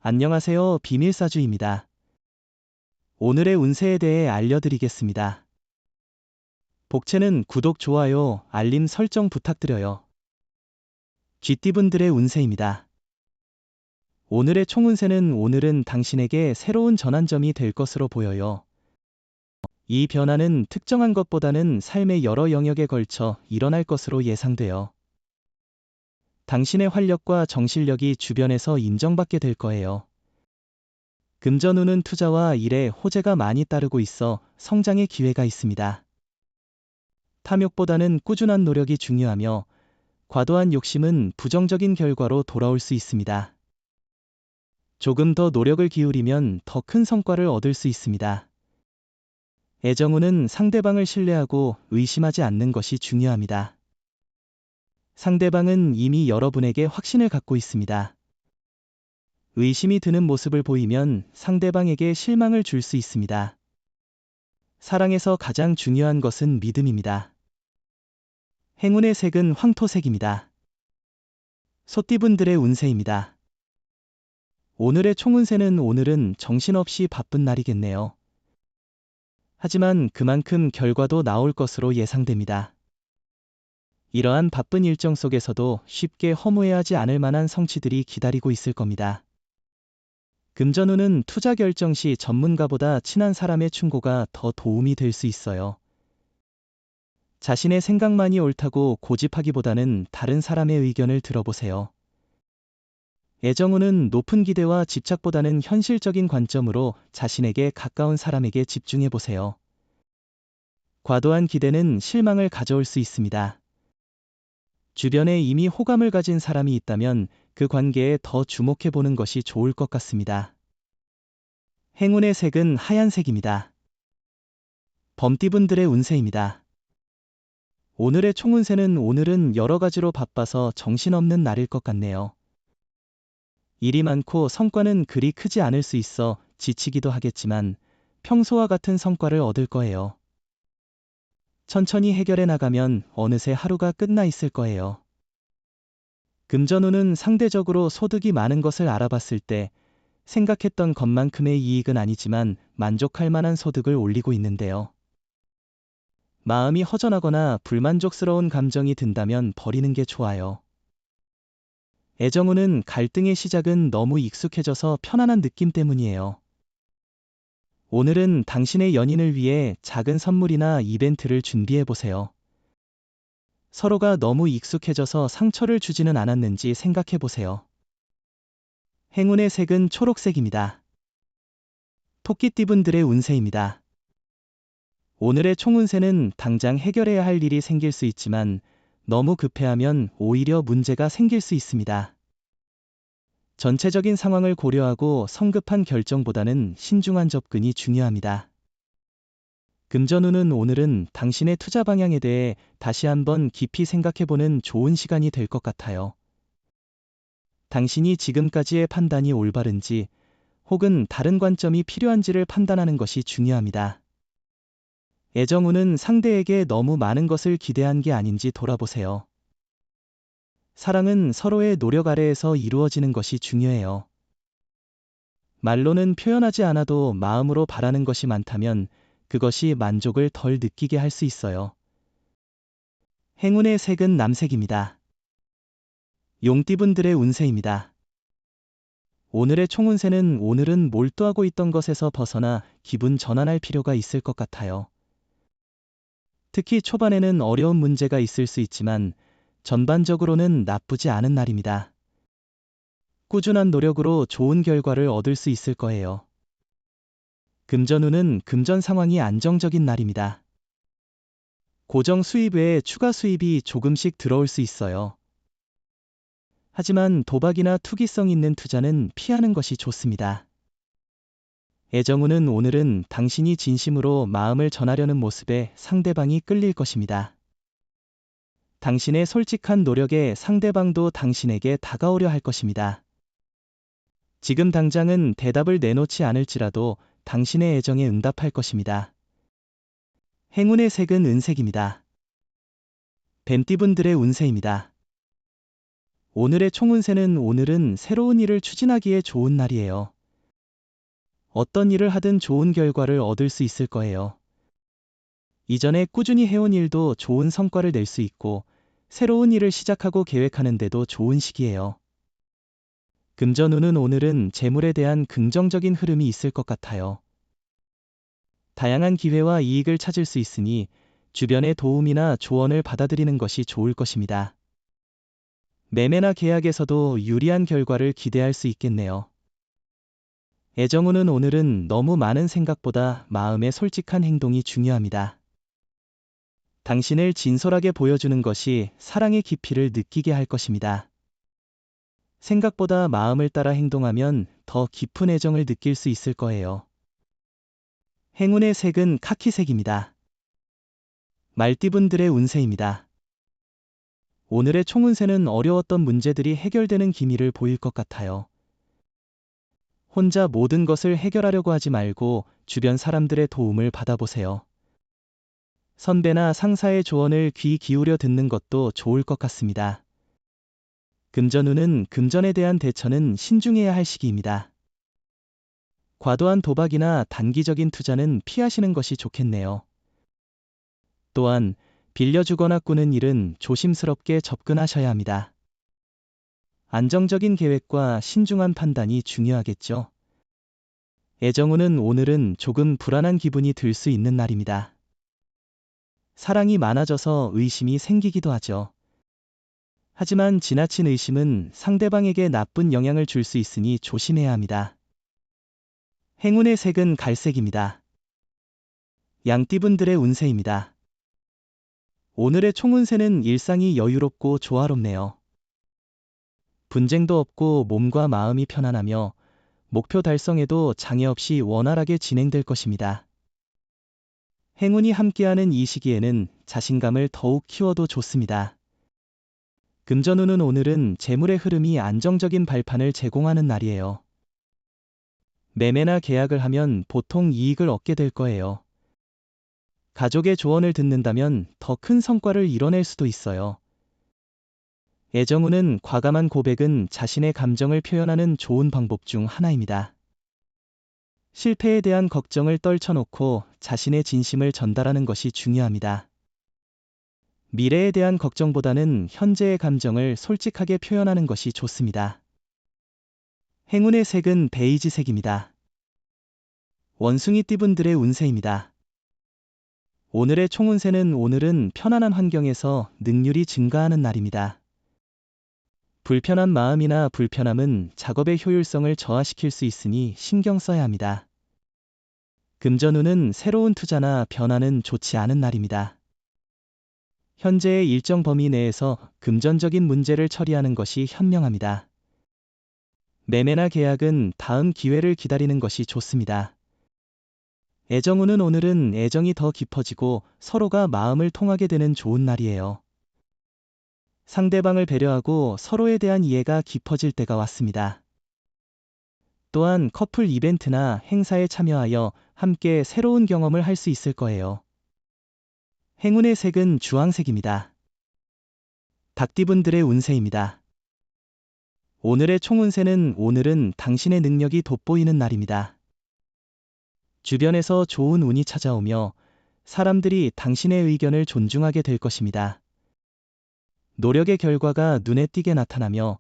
안녕하세요. 비밀사주입니다. 오늘의 운세에 대해 알려드리겠습니다. 복채는 구독, 좋아요, 알림 설정 부탁드려요. 쥐띠분들의 운세입니다. 오늘의 총운세는 오늘은 당신에게 새로운 전환점이 될 것으로 보여요. 이 변화는 특정한 것보다는 삶의 여러 영역에 걸쳐 일어날 것으로 예상돼요. 당신의 활력과 정신력이 주변에서 인정받게 될 거예요. 금전운은 투자와 일에 호재가 많이 따르고 있어 성장의 기회가 있습니다. 탐욕보다는 꾸준한 노력이 중요하며 과도한 욕심은 부정적인 결과로 돌아올 수 있습니다. 조금 더 노력을 기울이면 더 큰 성과를 얻을 수 있습니다. 애정운은 상대방을 신뢰하고 의심하지 않는 것이 중요합니다. 상대방은 이미 여러분에게 확신을 갖고 있습니다. 의심이 드는 모습을 보이면 상대방에게 실망을 줄 수 있습니다. 사랑에서 가장 중요한 것은 믿음입니다. 행운의 색은 황토색입니다. 소띠분들의 운세입니다. 오늘의 총운세는 오늘은 정신없이 바쁜 날이겠네요. 하지만 그만큼 결과도 나올 것으로 예상됩니다. 이러한 바쁜 일정 속에서도 쉽게 허무해하지 않을 만한 성취들이 기다리고 있을 겁니다. 금전운은 투자 결정 시 전문가보다 친한 사람의 충고가 더 도움이 될 수 있어요. 자신의 생각만이 옳다고 고집하기보다는 다른 사람의 의견을 들어보세요. 애정운은 높은 기대와 집착보다는 현실적인 관점으로 자신에게 가까운 사람에게 집중해보세요. 과도한 기대는 실망을 가져올 수 있습니다. 주변에 이미 호감을 가진 사람이 있다면 그 관계에 더 주목해보는 것이 좋을 것 같습니다. 행운의 색은 하얀색입니다. 범띠분들의 운세입니다. 오늘의 총운세는 오늘은 여러 가지로 바빠서 정신없는 날일 것 같네요. 일이 많고 성과는 그리 크지 않을 수 있어 지치기도 하겠지만 평소와 같은 성과를 얻을 거예요. 천천히 해결해 나가면 어느새 하루가 끝나 있을 거예요. 금전운은 상대적으로 소득이 많은 것을 알아봤을 때 생각했던 것만큼의 이익은 아니지만 만족할 만한 소득을 올리고 있는데요. 마음이 허전하거나 불만족스러운 감정이 든다면 버리는 게 좋아요. 애정운은 갈등의 시작은 너무 익숙해져서 편안한 느낌 때문이에요. 오늘은 당신의 연인을 위해 작은 선물이나 이벤트를 준비해보세요. 서로가 너무 익숙해져서 상처를 주지는 않았는지 생각해보세요. 행운의 색은 초록색입니다. 토끼띠분들의 운세입니다. 오늘의 총운세는 당장 해결해야 할 일이 생길 수 있지만 너무 급해하면 오히려 문제가 생길 수 있습니다. 전체적인 상황을 고려하고 성급한 결정보다는 신중한 접근이 중요합니다. 금전운은 오늘은 당신의 투자 방향에 대해 다시 한번 깊이 생각해보는 좋은 시간이 될 것 같아요. 당신이 지금까지의 판단이 올바른지 혹은 다른 관점이 필요한지를 판단하는 것이 중요합니다. 애정운은 상대에게 너무 많은 것을 기대한 게 아닌지 돌아보세요. 사랑은 서로의 노력 아래에서 이루어지는 것이 중요해요. 말로는 표현하지 않아도 마음으로 바라는 것이 많다면 그것이 만족을 덜 느끼게 할 수 있어요. 행운의 색은 남색입니다. 용띠분들의 운세입니다. 오늘의 총운세는 오늘은 몰두하고 있던 것에서 벗어나 기분 전환할 필요가 있을 것 같아요. 특히 초반에는 어려운 문제가 있을 수 있지만 전반적으로는 나쁘지 않은 날입니다. 꾸준한 노력으로 좋은 결과를 얻을 수 있을 거예요. 금전운은 금전 상황이 안정적인 날입니다. 고정 수입 외에 추가 수입이 조금씩 들어올 수 있어요. 하지만 도박이나 투기성 있는 투자는 피하는 것이 좋습니다. 애정운은 오늘은 당신이 진심으로 마음을 전하려는 모습에 상대방이 끌릴 것입니다. 당신의 솔직한 노력에 상대방도 당신에게 다가오려 할 것입니다. 지금 당장은 대답을 내놓지 않을지라도 당신의 애정에 응답할 것입니다. 행운의 색은 은색입니다. 뱀띠분들의 운세입니다. 오늘의 총운세는 오늘은 새로운 일을 추진하기에 좋은 날이에요. 어떤 일을 하든 좋은 결과를 얻을 수 있을 거예요. 이전에 꾸준히 해온 일도 좋은 성과를 낼 수 있고, 새로운 일을 시작하고 계획하는데도 좋은 시기예요. 금전운은 오늘은 재물에 대한 긍정적인 흐름이 있을 것 같아요. 다양한 기회와 이익을 찾을 수 있으니 주변의 도움이나 조언을 받아들이는 것이 좋을 것입니다. 매매나 계약에서도 유리한 결과를 기대할 수 있겠네요. 애정운은 오늘은 너무 많은 생각보다 마음의 솔직한 행동이 중요합니다. 당신을 진솔하게 보여주는 것이 사랑의 깊이를 느끼게 할 것입니다. 생각보다 마음을 따라 행동하면 더 깊은 애정을 느낄 수 있을 거예요. 행운의 색은 카키색입니다. 말띠분들의 운세입니다. 오늘의 총운세는 어려웠던 문제들이 해결되는 기미를 보일 것 같아요. 혼자 모든 것을 해결하려고 하지 말고 주변 사람들의 도움을 받아보세요. 선배나 상사의 조언을 귀 기울여 듣는 것도 좋을 것 같습니다. 금전운은 금전에 대한 대처는 신중해야 할 시기입니다. 과도한 도박이나 단기적인 투자는 피하시는 것이 좋겠네요. 또한 빌려주거나 꾸는 일은 조심스럽게 접근하셔야 합니다. 안정적인 계획과 신중한 판단이 중요하겠죠. 애정운은 오늘은 조금 불안한 기분이 들 수 있는 날입니다. 사랑이 많아져서 의심이 생기기도 하죠. 하지만 지나친 의심은 상대방에게 나쁜 영향을 줄 수 있으니 조심해야 합니다. 행운의 색은 갈색입니다. 양띠분들의 운세입니다. 오늘의 총운세는 일상이 여유롭고 조화롭네요. 분쟁도 없고 몸과 마음이 편안하며 목표 달성에도 장애 없이 원활하게 진행될 것입니다. 행운이 함께하는 이 시기에는 자신감을 더욱 키워도 좋습니다. 금전운은 오늘은 재물의 흐름이 안정적인 발판을 제공하는 날이에요. 매매나 계약을 하면 보통 이익을 얻게 될 거예요. 가족의 조언을 듣는다면 더 큰 성과를 이뤄낼 수도 있어요. 애정운은 과감한 고백은 자신의 감정을 표현하는 좋은 방법 중 하나입니다. 실패에 대한 걱정을 떨쳐놓고 자신의 진심을 전달하는 것이 중요합니다. 미래에 대한 걱정보다는 현재의 감정을 솔직하게 표현하는 것이 좋습니다. 행운의 색은 베이지색입니다. 원숭이띠분들의 운세입니다. 오늘의 총운세는 오늘은 편안한 환경에서 능률이 증가하는 날입니다. 불편한 마음이나 불편함은 작업의 효율성을 저하시킬 수 있으니 신경 써야 합니다. 금전운은 새로운 투자나 변화는 좋지 않은 날입니다. 현재의 일정 범위 내에서 금전적인 문제를 처리하는 것이 현명합니다. 매매나 계약은 다음 기회를 기다리는 것이 좋습니다. 애정운은 오늘은 애정이 더 깊어지고 서로가 마음을 통하게 되는 좋은 날이에요. 상대방을 배려하고 서로에 대한 이해가 깊어질 때가 왔습니다. 또한 커플 이벤트나 행사에 참여하여 함께 새로운 경험을 할 수 있을 거예요. 행운의 색은 주황색입니다. 닭띠분들의 운세입니다. 오늘의 총운세는 오늘은 당신의 능력이 돋보이는 날입니다. 주변에서 좋은 운이 찾아오며 사람들이 당신의 의견을 존중하게 될 것입니다. 노력의 결과가 눈에 띄게 나타나며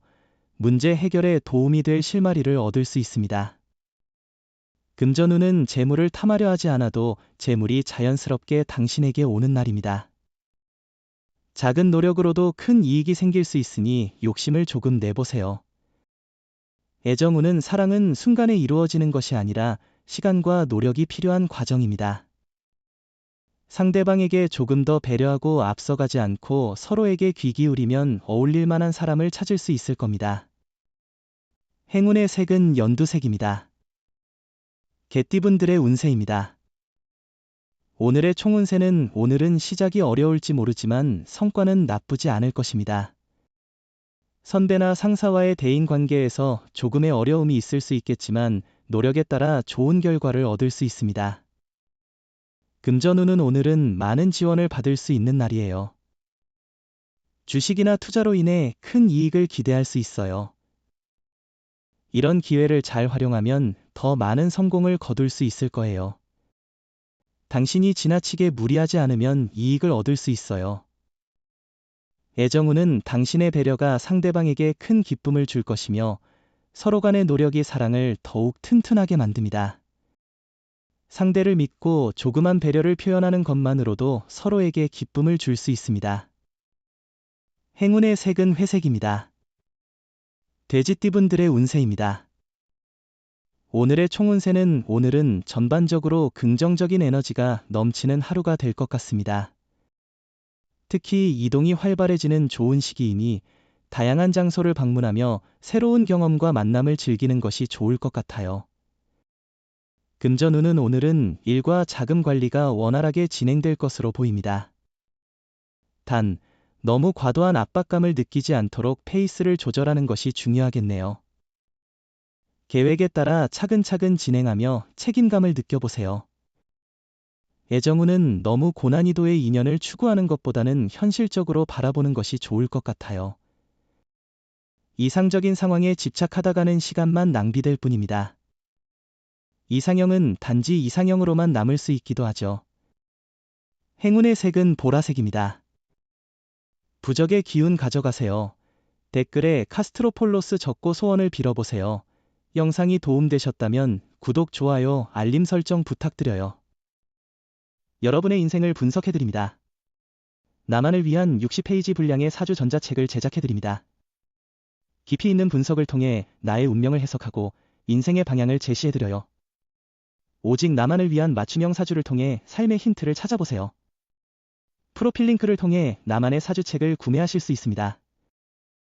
문제 해결에 도움이 될 실마리를 얻을 수 있습니다. 금전운은 재물을 탐하려 하지 않아도 재물이 자연스럽게 당신에게 오는 날입니다. 작은 노력으로도 큰 이익이 생길 수 있으니 욕심을 조금 내보세요. 애정운은 사랑은 순간에 이루어지는 것이 아니라 시간과 노력이 필요한 과정입니다. 상대방에게 조금 더 배려하고 앞서가지 않고 서로에게 귀 기울이면 어울릴 만한 사람을 찾을 수 있을 겁니다. 행운의 색은 연두색입니다. 개띠분들의 운세입니다. 오늘의 총운세는 오늘은 시작이 어려울지 모르지만 성과는 나쁘지 않을 것입니다. 선배나 상사와의 대인 관계에서 조금의 어려움이 있을 수 있겠지만 노력에 따라 좋은 결과를 얻을 수 있습니다. 금전운은 오늘은 많은 지원을 받을 수 있는 날이에요. 주식이나 투자로 인해 큰 이익을 기대할 수 있어요. 이런 기회를 잘 활용하면 더 많은 성공을 거둘 수 있을 거예요. 당신이 지나치게 무리하지 않으면 이익을 얻을 수 있어요. 애정운은 당신의 배려가 상대방에게 큰 기쁨을 줄 것이며 서로 간의 노력이 사랑을 더욱 튼튼하게 만듭니다. 상대를 믿고 조그만 배려를 표현하는 것만으로도 서로에게 기쁨을 줄 수 있습니다. 행운의 색은 회색입니다. 돼지띠분들의 운세입니다. 오늘의 총운세는 오늘은 전반적으로 긍정적인 에너지가 넘치는 하루가 될 것 같습니다. 특히 이동이 활발해지는 좋은 시기이니 다양한 장소를 방문하며 새로운 경험과 만남을 즐기는 것이 좋을 것 같아요. 금전운은 오늘은 일과 자금 관리가 원활하게 진행될 것으로 보입니다. 단, 너무 과도한 압박감을 느끼지 않도록 페이스를 조절하는 것이 중요하겠네요. 계획에 따라 차근차근 진행하며 책임감을 느껴보세요. 애정운은 너무 고난이도의 인연을 추구하는 것보다는 현실적으로 바라보는 것이 좋을 것 같아요. 이상적인 상황에 집착하다가는 시간만 낭비될 뿐입니다. 이상형은 단지 이상형으로만 남을 수 있기도 하죠. 행운의 색은 보라색입니다. 부적의 기운 가져가세요. 댓글에 카스트로폴로스 적고 소원을 빌어보세요. 영상이 도움되셨다면 구독, 좋아요, 알림 설정 부탁드려요. 여러분의 인생을 분석해드립니다. 나만을 위한 60페이지 분량의 사주 전자책을 제작해드립니다. 깊이 있는 분석을 통해 나의 운명을 해석하고 인생의 방향을 제시해드려요. 오직 나만을 위한 맞춤형 사주를 통해 삶의 힌트를 찾아보세요. 프로필 링크를 통해 나만의 사주책을 구매하실 수 있습니다.